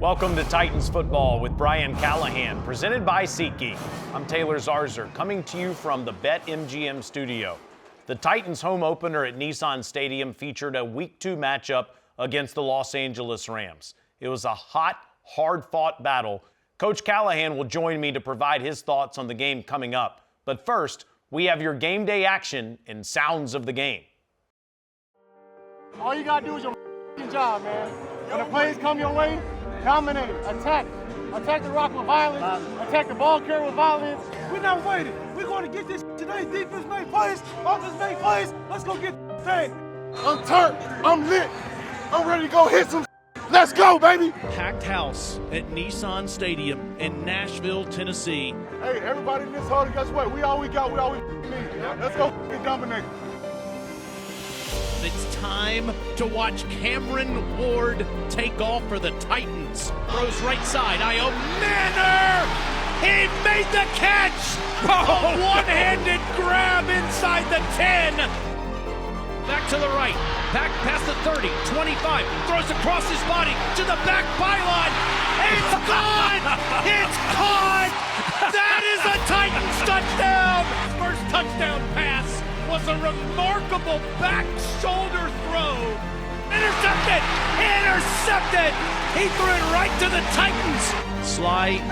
Welcome to Titans Football with Brian Callahan, presented by SeatGeek. I'm Taylor Zarzer, coming to you from the BetMGM studio. The Titans home opener at Nissan Stadium featured a Week 2 matchup against the Los Angeles Rams. It was a hot, hard-fought battle. Coach Callahan will join me to provide his thoughts on the game coming up. But first, we have your game day action and sounds of the game. All you gotta do is your job, man. When the plays come your way, dominate, attack the rock with violence, attack the ball carrier with violence. We're not waiting. We're going to get this today. Defense make plays, offense make plays. Let's go get paid. I'm turned, I'm lit, I'm ready to go hit some. Let's go, baby. Packed house at Nissan Stadium in Nashville, Tennessee. Hey, everybody in this holding, guess what? We all we got, we all we need. Let's go get dominated. It's time to watch Cameron Ward take off for the Titans. Throws right side. Io Manor! He made the catch! A one-handed grab inside the 10. Back to the right. Back past the 30, 25. Throws across his body to the back byline. It's gone! It's caught! That is a Titans touchdown! First touchdown pass was a remarkable back shoulder throw. Intercepted! Intercepted! He threw it right to the Titans. Sly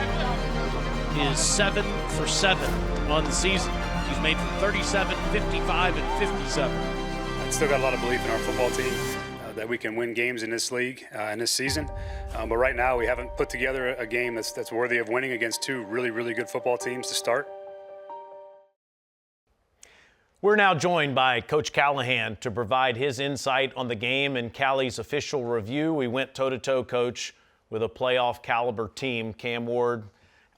is 7 for 7 on the season. He's made from 37, 55, and 57. I still got a lot of belief in our football team that we can win games in this league in this season. But right now we haven't put together a game that's worthy of winning against two really, really good football teams to start. We're now joined by Coach Callahan to provide his insight on the game and Callie's official review. We went toe-to-toe, Coach, with a playoff caliber team. Cam Ward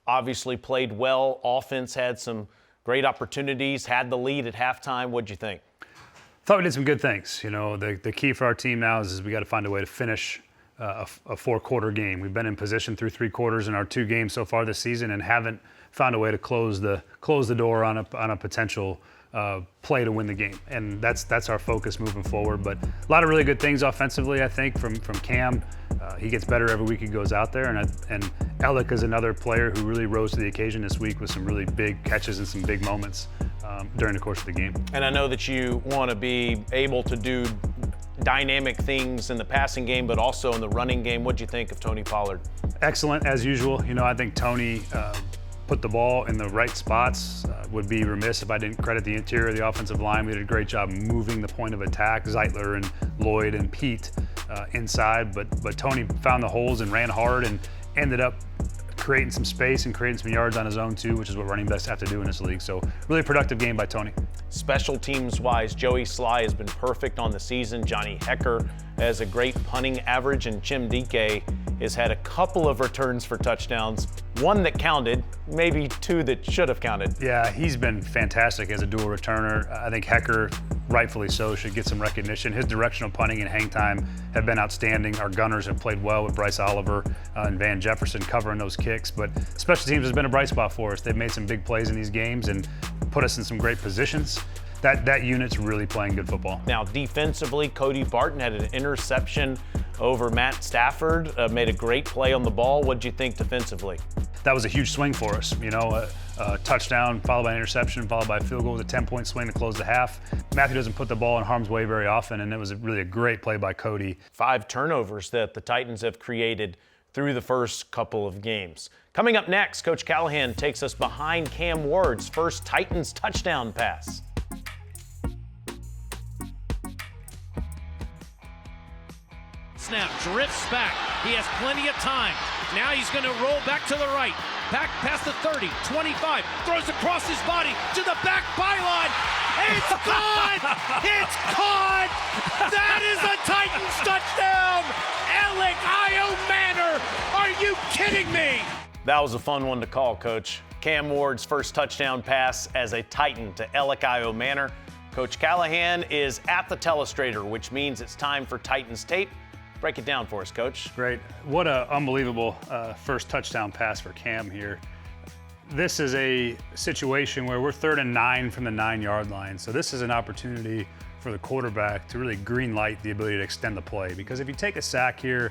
obviously played well. Offense had some great opportunities, had the lead at halftime. What'd you think? Thought we did some good things. You know, the key for our team now is we got to find a way to finish a four-quarter game. We've been in position through three quarters in our two games so far this season and haven't found a way to close the door on a potential play to win the game, and that's our focus moving forward. But a lot of really good things offensively, I think, from Cam. He gets better every week he goes out there, and Alec is another player who really rose to the occasion this week with some really big catches and some big moments during the course of the game. And I know that you want to be able to do dynamic things in the passing game, but also in the running game. What'd you think of Tony Pollard? Excellent, as usual. You know, I think Tony put the ball in the right spots. Would be remiss if I didn't credit the interior of the offensive line. We did a great job moving the point of attack, Zeitler and Lloyd and Pete inside, but Tony found the holes and ran hard and ended up creating some space and creating some yards on his own too, which is what running backs have to do in this league. So really productive game by Tony. Special teams wise, Joey Sly has been perfect on the season. Johnny Hecker has a great punting average, and Jim Dike has had a couple of returns for touchdowns, one that counted, maybe two that should have counted. Yeah, he's been fantastic as a dual returner. I think Hecker, rightfully so, should get some recognition. His directional punting and hang time have been outstanding. Our gunners have played well with Bryce Oliver and Van Jefferson covering those kicks, but special teams has been a bright spot for us. They've made some big plays in these games and put us in some great positions. That unit's really playing good football. Now, defensively, Cody Barton had an interception over Matt Stafford, made a great play on the ball. What'd you think defensively? That was a huge swing for us. You know, a touchdown followed by an interception, followed by a field goal with a 10-point swing to close the half. Matthew doesn't put the ball in harm's way very often, and it was really a great play by Cody. 5 turnovers that the Titans have created through the first couple of games. Coming up next, Coach Callahan takes us behind Cam Ward's first Titans touchdown pass. Snap, drifts back. He has plenty of time. Now he's going to roll back to the right. Back past the 30, 25. Throws across his body to the back byline. It's gone! It's caught! That is a Titans touchdown! Alec Io Manor! Are you kidding me? That was a fun one to call, Coach. Cam Ward's first touchdown pass as a Titan to Alec Io Manor. Coach Callahan is at the telestrator, which means it's time for Titans tape. Break it down for us, Coach. Great. What an unbelievable first touchdown pass for Cam here. This is a situation where we're 3rd and 9 from the 9-yard line. So this is an opportunity for the quarterback to really green light the ability to extend the play. Because if you take a sack here,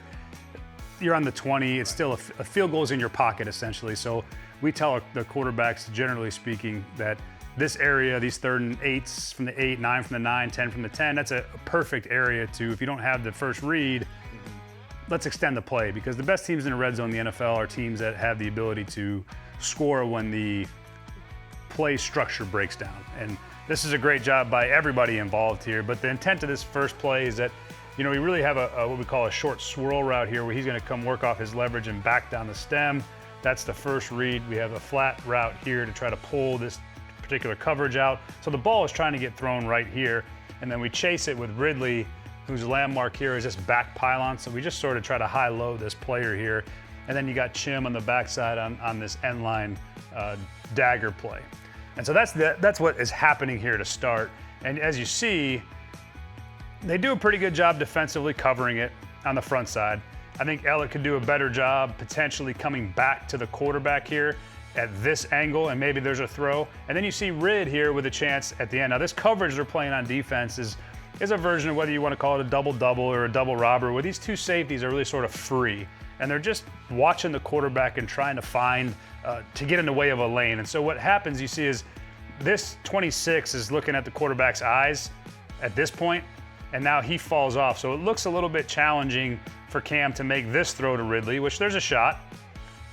you're on the 20, it's still a field goal is in your pocket essentially. So we tell the quarterbacks, generally speaking, that this area, these 3rd and 8s from the 8, 9 from the 9, 10 from the 10, that's a perfect area to, if you don't have the first read, let's extend the play, because the best teams in the red zone in the NFL are teams that have the ability to score when the play structure breaks down. And this is a great job by everybody involved here, but the intent of this first play is that, we really have a what we call a short swirl route here where he's going to come work off his leverage and back down the stem. That's the first read. We have a flat route here to try to pull this particular coverage out. So the ball is trying to get thrown right here, and then we chase it with Ridley, whose landmark here is this back pylon. So we just sort of try to high-low this player here, and then you got Chim on the backside on this end line dagger play. And so that's what is happening here to start. And as you see, they do a pretty good job defensively covering it on the front side. I think Elliott could do a better job potentially coming back to the quarterback here at this angle, and maybe there's a throw. And then you see Rid here with a chance at the end. Now this coverage they're playing on defense is a version of whether you want to call it a double-double or a double robber, where these two safeties are really sort of free. And they're just watching the quarterback and trying to find, to get in the way of a lane. And so what happens, you see, is this 26 is looking at the quarterback's eyes at this point, and now he falls off. So it looks a little bit challenging for Cam to make this throw to Ridley, which there's a shot.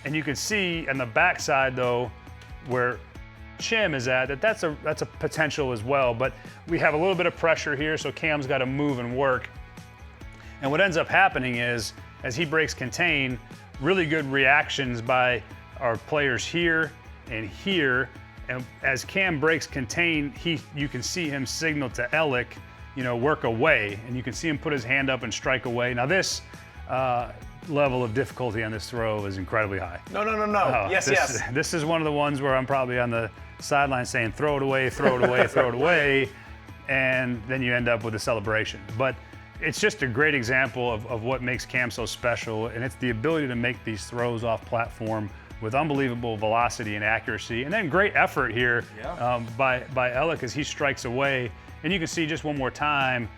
And you can see on the backside, though, where Chim is at, that's a potential as well. But we have a little bit of pressure here, so Cam's got to move and work. And what ends up happening is, as he breaks contain, really good reactions by our players here and here. And as Cam breaks contain, you can see him signal to Ellick, work away, and you can see him put his hand up and strike away. Now this level of difficulty on this throw is incredibly high. No. Yes. This is one of the ones where I'm probably on the sideline saying, throw it away, throw it away, throw it away, and then you end up with a celebration. But it's just a great example of what makes Cam so special, and it's the ability to make these throws off platform with unbelievable velocity and accuracy, and then great effort here by Ellick as he strikes away. And you can see just one more time,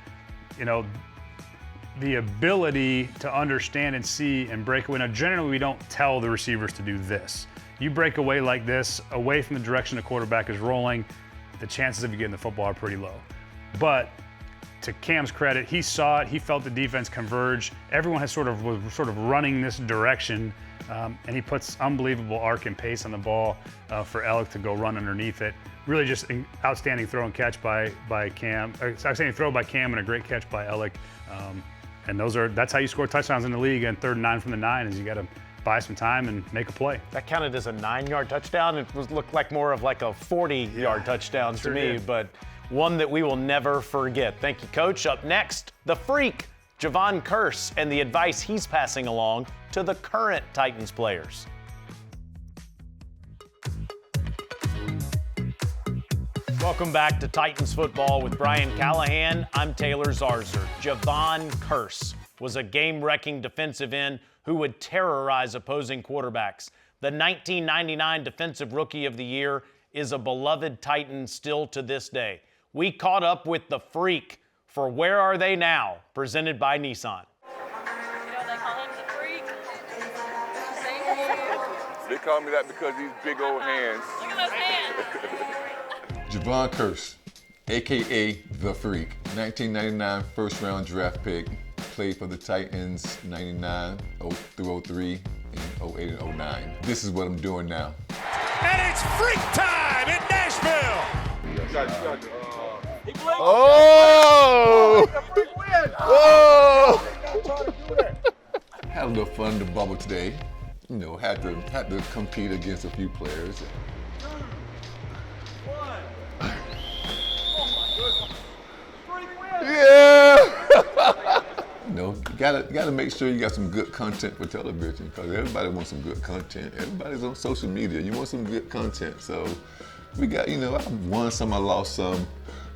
the ability to understand and see and break away. Now, generally, we don't tell the receivers to do this. You break away like this, away from the direction the quarterback is rolling, the chances of you getting the football are pretty low. But to Cam's credit, he saw it. He felt the defense converge. Everyone was sort of running this direction, and he puts unbelievable arc and pace on the ball for Ellick to go run underneath it. Really just an outstanding throw and catch by Cam. Outstanding throw by Cam and a great catch by Ellick. And that's how you score touchdowns in the league. And 3rd and 9 from the 9 is you got to buy some time and make a play. That counted as a 9-yard touchdown. It looked like more of like a 40-yard touchdown to me, but one that we will never forget. Thank you, Coach. Up next, the freak, Jevon Kearse, and the advice he's passing along to the current Titans players. Welcome back to Titans football with Brian Callahan. I'm Taylor Zarzer. Jevon Kearse was a game-wrecking defensive end who would terrorize opposing quarterbacks. The 1999 Defensive Rookie of the Year is a beloved Titan still to this day. We caught up with the freak for Where Are They Now, presented by Nissan. They call him the freak. They call me that because these big old hands. Look at those hands. Jevon Kearse, a.k.a. The Freak, 1999 first-round draft pick, played for the Titans 99 through 03 and 08 and 09. This is what I'm doing now. And it's freak time in Nashville. Oh! Oh! Had a little fun in the bubble today. Had to compete against a few players. Yeah! Gotta make sure you got some good content for television, because everybody wants some good content. Everybody's on social media. You want some good content. So we got, I won some, I lost some.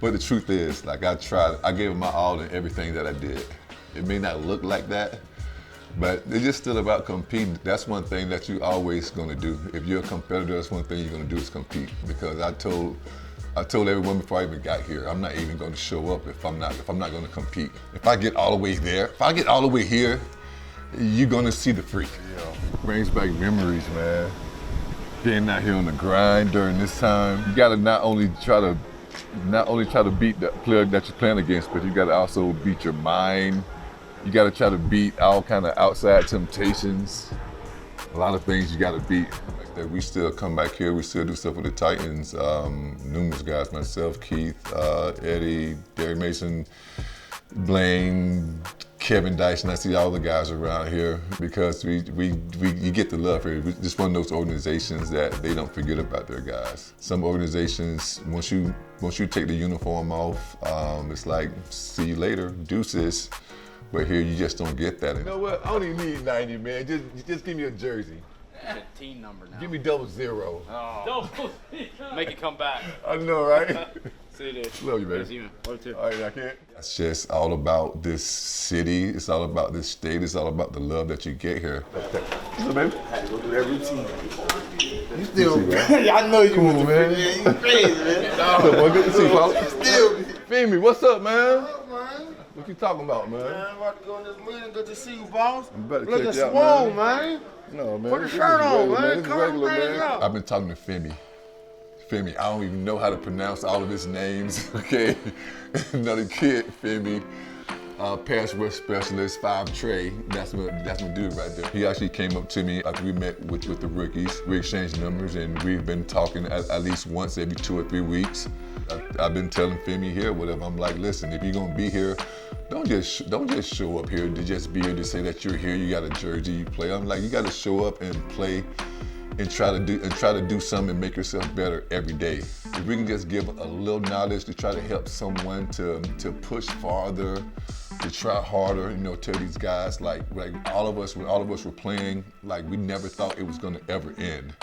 But the truth is, I gave it my all in everything that I did. It may not look like that, but it's just still about competing. That's one thing that you're always gonna do. If you're a competitor, that's one thing you're gonna do is compete. Because I told everyone before I even got here, I'm not even going to show up if I'm not going to compete. If I get all the way there, if I get all the way here, you're gonna see the freak. Brings back memories, man. Being out here on the grind during this time, you gotta not only try to beat the player that you're playing against, but you gotta also beat your mind. You gotta try to beat all kind of outside temptations. A lot of things you gotta beat. That we still come back here, we still do stuff with the Titans. Numerous guys, myself, Keith, Eddie, Derek Mason, Blaine, Kevin Dyson. I see all the guys around here because you get the love here. We're just one of those organizations that they don't forget about their guys. Some organizations, once you take the uniform off, it's like, see you later, deuces. But here you just don't get that. You know what? I don't even need 90, man. Just give me a jersey. A team number now. Give me 00. Oh. Make it come back. I know, right? See you, dude. Love you, man. See you. Love you too. All right, I can't. It's just all about this city. It's all about this state. It's all about the love that you get here. What's up, baby? Had to go through every team. You still, man. I know you Cool, man. You crazy, man. What's up, boy? Good to see you, folks. Still. Femi, what's up, man? What, man? What you talking about, man? Man, I'm about to go in this meeting. Good to see you, boss. I'm about to Look check at you out, Swole, man. man. No, man. Put the this shirt is on, regular, man. This is Come regular, on, man. out. I've been talking to Femi. Femi, I don't even know how to pronounce all of his names, okay? Another kid, Femi, pass rush specialist, 5 Trey. That's my dude right there. He actually came up to me after we met with the rookies. We exchanged numbers and we've been talking at least once every 2 or 3 weeks. I've been telling Femi here, whatever. I'm like, listen, if you're gonna be here, don't just show up here to just be here to say that you're here. You got a jersey, you play. I'm like, you got to show up and play, and try to do something and make yourself better every day. If we can just give a little knowledge to try to help someone to push farther, to try harder, tell these guys like all of us, when all of us were playing, like we never thought it was gonna ever end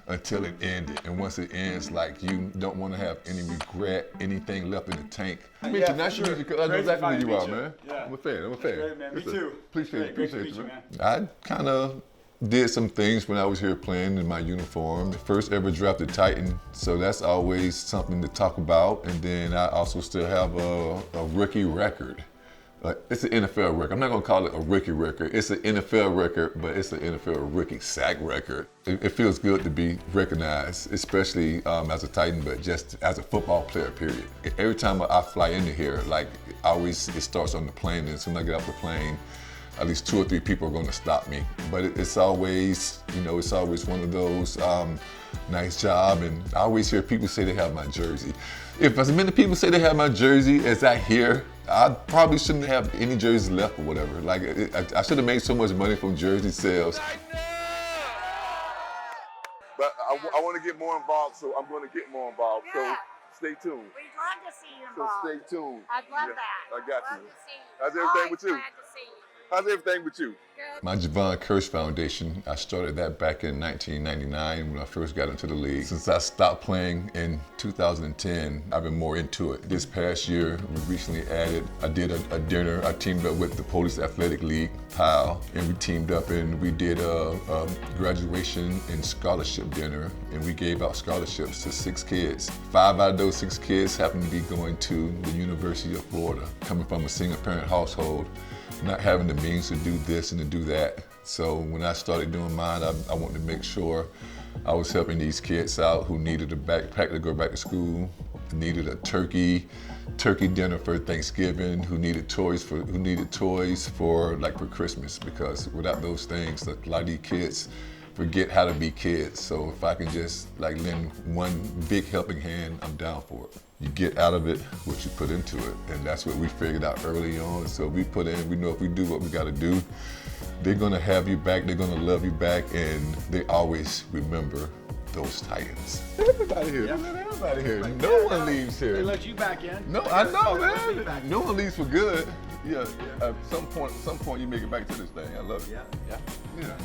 until it ended. And once it ends, like you don't want to have any regret, anything left in the tank. I meet you, nice to meet you, because I know exactly who you are, man. Yeah. I'm a fan. Great, man. Me too. Appreciate Great to you, meet you, man. I kind of did some things when I was here playing in my uniform. The first ever drafted Titan, so that's always something to talk about. And then I also still have a rookie record. It's an NFL record. I'm not gonna call it a rookie record. It's an NFL record, but it's an NFL rookie sack record. It feels good to be recognized, especially as a Titan, but just as a football player, period. Every time I fly into here, like it starts on the plane, and as soon as I get off the plane, at least 2 or 3 people are gonna stop me. But it's always, it's always one of those, nice job, and I always hear people say they have my jersey. If as many people say they have my jersey as I hear, I probably shouldn't have any jerseys left or whatever. Like, I should have made so much money from jersey sales. But I want to get more involved, so I'm going to get more involved. Yeah. So stay tuned. We'd love to see you So involved. stay tuned. I'd love Yeah, that. I got Love you. to see you. How's everything with you? Glad to see you. How's everything with you? Good. My Jevon Kearse Foundation, I started that back in 1999 when I first got into the league. Since I stopped playing in 2010, I've been more into it. This past year, we recently I did a dinner. I teamed up with the Police Athletic League, PAL, and we teamed up and we did a graduation and scholarship dinner, and we gave out scholarships to 6 kids. 5 out of those 6 kids happened to be going to the University of Florida, coming from a single parent household, not having the means to do this and to do that. So when I started doing mine, I wanted to make sure I was helping these kids out who needed a backpack to go back to school, needed a turkey dinner for Thanksgiving, who needed toys for Christmas, because without those things, a lot of these kids forget how to be kids. So if I can just lend one big helping hand, I'm down for it. You get out of it what you put into it, and that's what we figured out early on. So we know if we do what we gotta do, they're gonna have you back, they're gonna love you back, and they always remember those Titans. Everybody here, everybody here. No one leaves here. They let you back in. No, I know, man. No one leaves for good. Yeah, at some point you make it back to this thing. I love it. Yeah.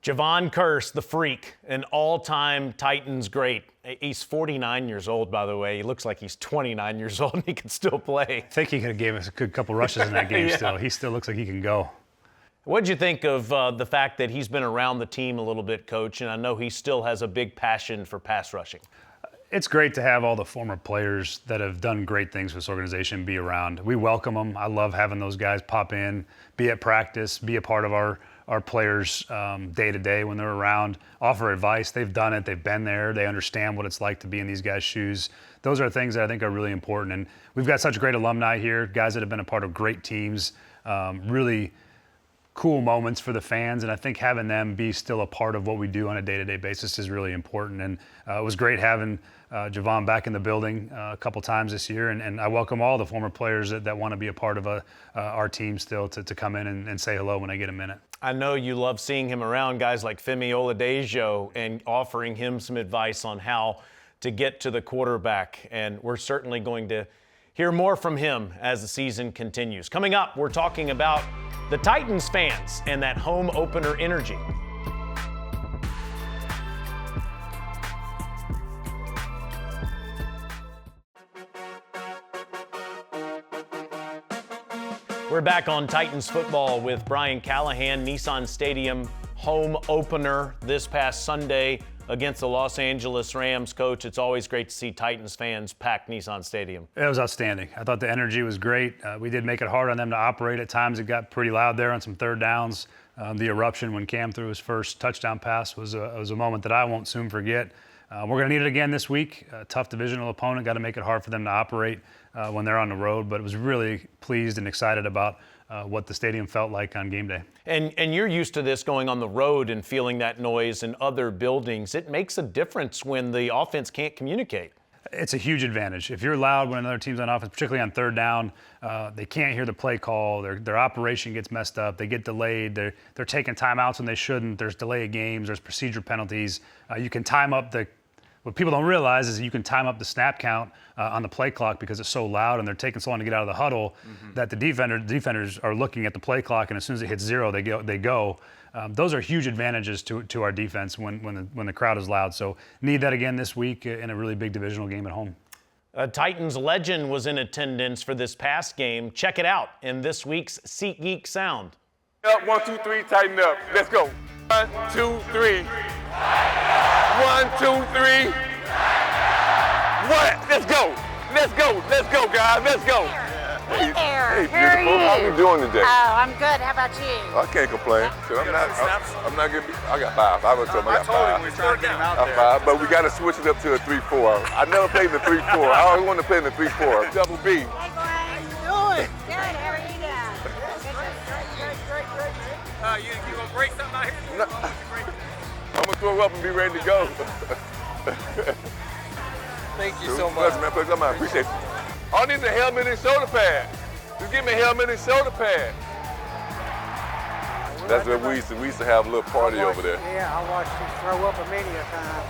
Jevon Kearse, the freak, an all-time Titans great. He's 49 years old, by the way. He looks like he's 29 years old and he can still play. I think he could have gave us a good couple rushes in that game. Yeah. Still, he still looks like he can go. What'd you think of the fact that he's been around the team a little bit, Coach, and I know he still has a big passion for pass rushing? It's great to have all the former players that have done great things for this organization be around. We welcome them. I love having those guys pop in, be at practice, be a part of our players day to day when they're around, offer advice. They've done it. They've been there. They understand what it's like to be in these guys' shoes. Those are things that I think are really important. And we've got such great alumni here, guys that have been a part of great teams, really cool moments for the fans, and I think having them be still a part of what we do on a day-to-day basis is really important. And it was great having Jevon back in the building a couple times this year, and I welcome all the former players that want to be a part of our team still to come in and say hello when they get a minute. I know you love seeing him around guys like Femi Oladejo and offering him some advice on how to get to the quarterback, and we're certainly going to hear more from him as the season continues. Coming up, we're talking about the Titans fans and that home opener energy. We're back on Titans football with Brian Callahan. Nissan Stadium home opener this past Sunday against the Los Angeles Rams. Coach, it's always great to see Titans fans pack Nissan Stadium. It was outstanding. I thought the energy was great. We did make it hard on them to operate at times. It got pretty loud there on some third downs. The eruption when Cam threw his first touchdown pass was a moment that I won't soon forget. We're going to need it again this week. A tough divisional opponent. Got to make it hard for them to operate when they're on the road. But was really pleased and excited about what the stadium felt like on game day. And you're used to this going on the road and feeling that noise in other buildings. It makes a difference when the offense can't communicate. It's a huge advantage. If you're loud when another team's on offense, particularly on third down, they can't hear the play call. Their operation gets messed up. They get delayed. They're taking timeouts when they shouldn't. There's delay of games. There's procedure penalties. You can time up what people don't realize is you can time up the snap count on the play clock because it's so loud and they're taking so long to get out of the huddle that the defenders are looking at the play clock, and as soon as it hits zero, they go. Those are huge advantages to our defense when the crowd is loud. So need that again this week in a really big divisional game at home. A Titans legend was in attendance for this past game. Check it out in this week's SeatGeek sound. Up, 1, 2, 3, tighten up. Let's go. 1, 2, 3. 1, 2, 3. What? Let's go. Let's go. Let's go, guys. Let's go. Hey there. Hey, How are beautiful. you? How you doing today? Oh, I'm good. How about you? I can't complain. I'm not getting. I got 5. I told him I got 5. we started getting out there. 5, but we got to switch it up to a 3-4. I never played in the 3-4. I always wanted to play in the 3-4. Double B. Hey, Brian. How you doing? Good. How are you doing? Great. You gonna break something out here? I'm gonna throw up and be ready to go. Thank you so much. Man, pleasure, man. Appreciate you. I need the helmet and shoulder pad. Just give me a helmet and shoulder pad. That's what we used to have a little party over there. Yeah, I watched you throw up a many a time.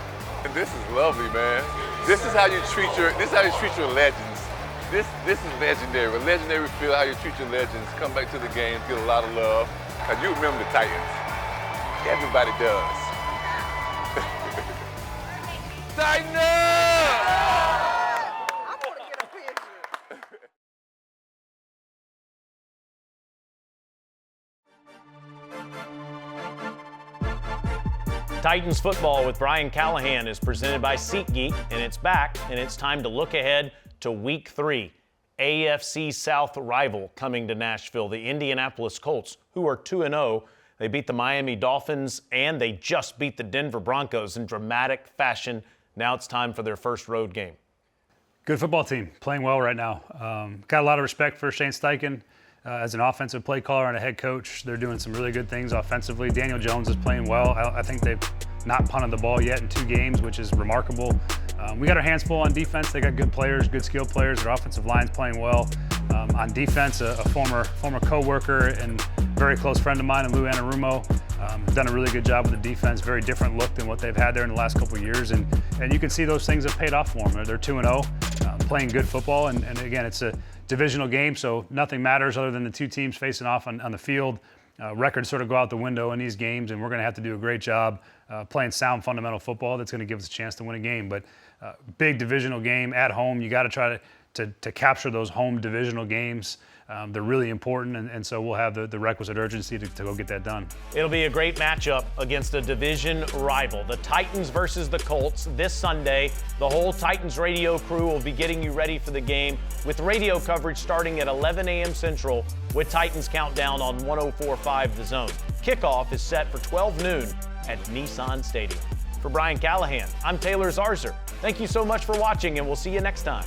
And this is lovely, man. This is how you treat your legends. This is legendary. A legendary feel how you treat your legends. Come back to the games, get a lot of love. Cause you remember the Titans. Everybody does. Tighten up! I want to get a picture. Titans football with Brian Callahan is presented by SeatGeek, and it's back, and it's time to look ahead to Week 3. AFC South rival coming to Nashville, the Indianapolis Colts, who are 2-0. They beat the Miami Dolphins, and they just beat the Denver Broncos in dramatic fashion. Now it's time for their first road game. Good football team, playing well right now. Got a lot of respect for Shane Steichen as an offensive play caller and a head coach. They're doing some really good things offensively. Daniel Jones is playing well. I think they've not punted the ball yet in 2 games, which is remarkable. We got our hands full on defense. They got good players, good skilled players. Their offensive line's playing well. On defense, a former co-worker and very close friend of mine, Lou Anarumo, done a really good job with the defense. Very different look than what they've had there in the last couple of years, and you can see those things have paid off for them. They're 2-0, playing good football, and again, it's a divisional game, so nothing matters other than the 2 teams facing off on the field. Records sort of go out the window in these games, and we're going to have to do a great job playing sound fundamental football that's going to give us a chance to win a game. But big divisional game at home, you got to try to capture those home divisional games. They're really important, and so we'll have the requisite urgency to go get that done. It'll be a great matchup against a division rival. The Titans versus the Colts this Sunday. The whole Titans radio crew will be getting you ready for the game with radio coverage starting at 11 a.m. Central with Titans Countdown on 104.5 The Zone. Kickoff is set for 12 noon at Nissan Stadium. For Brian Callahan, I'm Taylor Zarzer. Thank you so much for watching, and we'll see you next time.